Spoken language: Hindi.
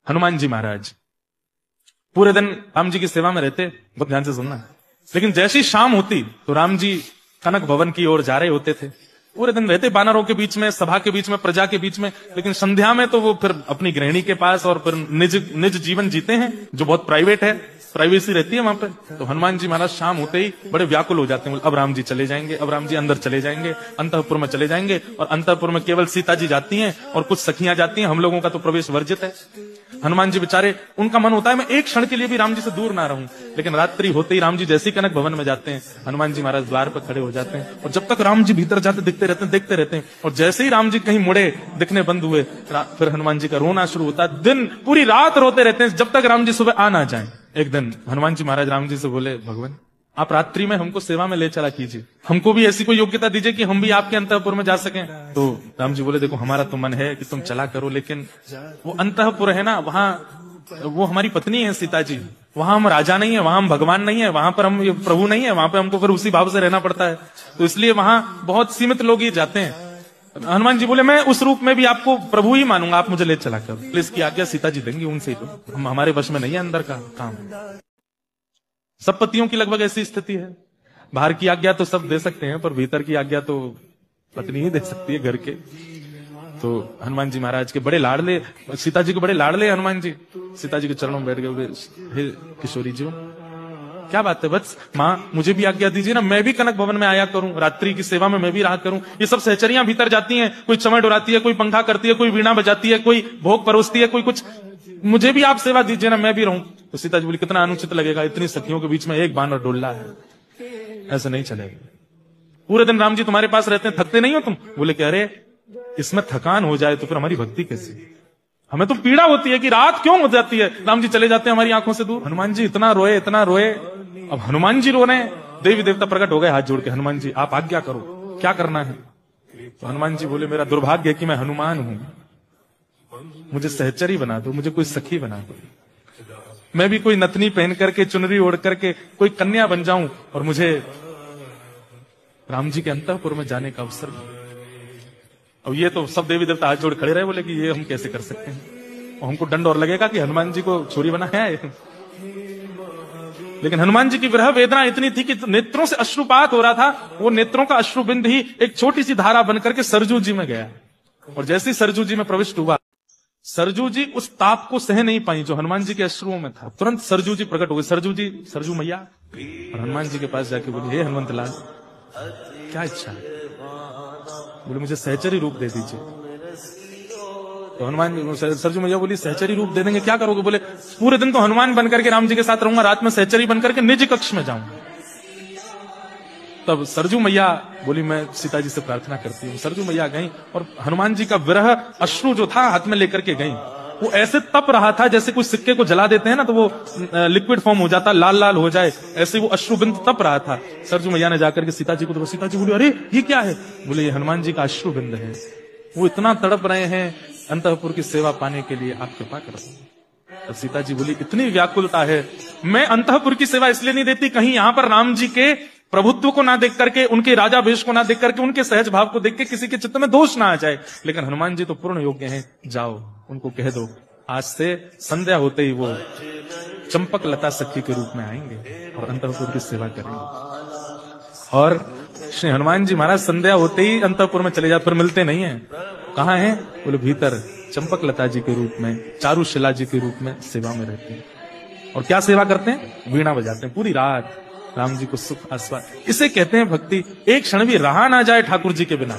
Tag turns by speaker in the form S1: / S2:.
S1: हनुमान जी महाराज पूरे दिन राम जी की सेवा में रहते, बहुत ध्यान से सुनना, लेकिन जैसी शाम होती तो राम जी कनक भवन की ओर जा रहे होते थे। पूरे दिन रहते वानरों के बीच में, सभा के बीच में, प्रजा के बीच में, लेकिन संध्या में तो वो फिर अपनी गृहिणी के पास और फिर निज जीवन जीते हैं जो बहुत प्राइवेट है, प्राइवेसी रहती है वहां पे। तो हनुमान जी महाराज शाम होते ही बड़े व्याकुल हो जाते हैं, अब राम जी चले जाएंगे, अब राम जी अंदर चले जाएंगे, अंतःपुर में चले जाएंगे, और अंतःपुर में केवल सीता जी जाती हैं और कुछ सखियां जाती हैं, हम लोगों का तो प्रवेश वर्जित है। हनुमान जी बेचारे, उनका मन होता है मैं एक क्षण के लिए भी राम जी से दूर ना रहूं, लेकिन रात्रि होते ही राम जी जैसे ही कनक भवन में जाते हैं, हनुमान जी महाराज द्वार पर खड़े हो जाते हैं, और जब तक राम जी भीतर जाते दिखते रहते हैं, देखते रहते हैं, और जैसे ही राम जी कहीं मुड़े दिखने बंद हुए, फिर हनुमान जी का रोना शुरू होता है। दिन पूरी रात रोते रहते हैं जब तक राम जी सुबह आ ना जाए। एक दिन हनुमान जी महाराज राम जी से बोले, भगवान आप रात्रि में हमको सेवा में ले चला कीजिए, हमको भी ऐसी कोई योग्यता दीजिए कि हम भी आपके अंतःपुर में जा सकें। तो राम जी बोले, देखो हमारा तो मन है कि तुम चला करो, लेकिन वो अंतःपुर है ना, वहां वो हमारी पत्नी है सीता जी, वहां हम राजा नहीं है, वहां हम भगवान नहीं है, वहां पर हम प्रभु नहीं है, वहां पर हमको फिर उसी भाव से रहना पड़ता है, तो इसलिए वहां बहुत सीमित लोग ही जाते हैं। हनुमान जी बोले, मैं उस रूप में भी आपको प्रभु ही मानूंगा, आप मुझे ले चला कर, प्लीज की आज्ञा सीता जी देंगी, उनसे ही तो हम, हमारे वश में नहीं है अंदर का काम। सब पतियों की लगभग ऐसी स्थिति है, बाहर की आज्ञा तो सब दे सकते हैं, पर भीतर की आज्ञा तो पत्नी ही दे सकती है घर के। तो हनुमान जी महाराज के बड़े लाडले, सीता जी के बड़े लाडले हनुमान जी, सीता जी के चरणों में बैठ गए, बोले, हे किशोरी जी क्या बात है बस, माँ मुझे भी आज्ञा दीजिए ना, मैं भी कनक भवन में आया करूं, रात्रि की सेवा में मैं भी रहा करूं। ये सब सहचरियां भीतर जाती हैं, कोई चमड़ उड़ाती है, कोई पंखा करती है, कोई वीणा बजाती है, कोई भोग परोसती है, कोई कुछ, मुझे भी आप सेवा दीजिए ना, मैं भी रहूं। तो सीता जी बोली, कितना अनुचित लगेगा, इतनी सखियों के बीच में एक बानर डोला है, ऐसा नहीं चलेगा। पूरे दिन राम जी तुम्हारे पास रहते हैं, थकते नहीं हो तुम? बोले कि अरे इसमें थकान हो जाए तो फिर हमारी भक्ति कैसी, हमें तो पीड़ा होती है कि रात क्यों हो जाती है, राम जी चले जाते हैं हमारी आंखों से दूर। हनुमान जी इतना रोए, इतना रोए, अब हनुमान जी रो रहे हैं, देवी देवता प्रकट हो गए हाथ जोड़ के, हनुमान जी आप आज्ञा करो, क्या करना है? तो हनुमान जी बोले, मेरा दुर्भाग्य है कि मैं हनुमान हूं, मुझे सहचरी बना दो, मुझे कोई सखी बना दो, मैं भी कोई नथनी पहन करके, चुनरी ओढ़ करके कोई कन्या बन जाऊं, और मुझे राम जी के अंतःपुर में जाने का अवसर। अब ये तो सब देवी देवता हाथ जोड़ खड़े रहे, बोले कि ये हम कैसे कर सकते हैं, और हमको दंड और लगेगा कि हनुमान जी को छोरी बनाया है। लेकिन हनुमान जी की विरह वेदना इतनी थी कि नेत्रों से अश्रुपात हो रहा था, वो नेत्रों का अश्रुबिंद ही एक छोटी सी धारा बनकर के सरजू जी में गया, और जैसे ही सरजू जी में प्रविष्ट हुआ, सरजू जी उस ताप को सह नहीं पाई जो हनुमान जी के अश्रुओं में था, तुरंत सरजू जी प्रकट हो गए, सरजू जी, सरजू मैया, और हनुमान जी के पास जाके बोले, हे हनुमंत लाल क्या इच्छा है? बोले मुझे सहचरी रूप दे दीजिए। तो हनुमान सरजू मैया बोली, सहचरी रूप दे देंगे, क्या करोगे? बोले पूरे दिन तो हनुमान बनकर के राम जी के साथ रहूंगा, रात में सहचरी बनकर के निज कक्ष में जाऊंगा। तब सरजू मैया बोली, मैं सीता जी से प्रार्थना करती हूँ। सरजू मैया गई और हनुमान जी का विरह अश्रु जो था हाथ में लेकर के गई, वो ऐसे तप रहा था जैसे कोई सिक्के को जला देते हैं ना तो वो लिक्विड फॉर्म हो जाता, लाल लाल हो जाए, ऐसे वो अश्रुबिंद तप रहा था। सरजू मैया ने जाकर के सीता जी को, तो सीता जी बोली, अरे ये क्या है? बोले ये हनुमान जी का अश्रुबिंद है, वो इतना तड़प रहे हैं अंतःपुर की सेवा पाने के लिए, आप कृपा करो। तो सीता जी बोली, इतनी व्याकुलता है, मैं अंतःपुर की सेवा इसलिए नहीं देती कहीं यहाँ पर राम जी के प्रभुत्व को ना देख करके, उनके राजा वेश को ना देख करके, उनके सहज भाव को देख के किसी के चित्त में दोष ना आ जाए, लेकिन हनुमान जी तो पूर्ण योग्य हैं, जाओ उनको कह दो आज से संध्या होते ही वो चंपक लता सखी के रूप में आएंगे और अंतःपुर की सेवा करेंगे। और श्री हनुमान जी महाराज संध्या होते ही अंतःपुर में चले जाते, फिर मिलते नहीं है, कहाँ हैं? बोले भीतर चंपक लता जी के रूप में, चारुशिला जी के रूप में सेवा में रहते हैं। और क्या सेवा करते हैं? वीणा बजाते हैं पूरी रात, राम जी को सुख आस्वाद। इसे कहते हैं भक्ति। एक क्षण भी रहा ना जाए ठाकुर जी के बिना।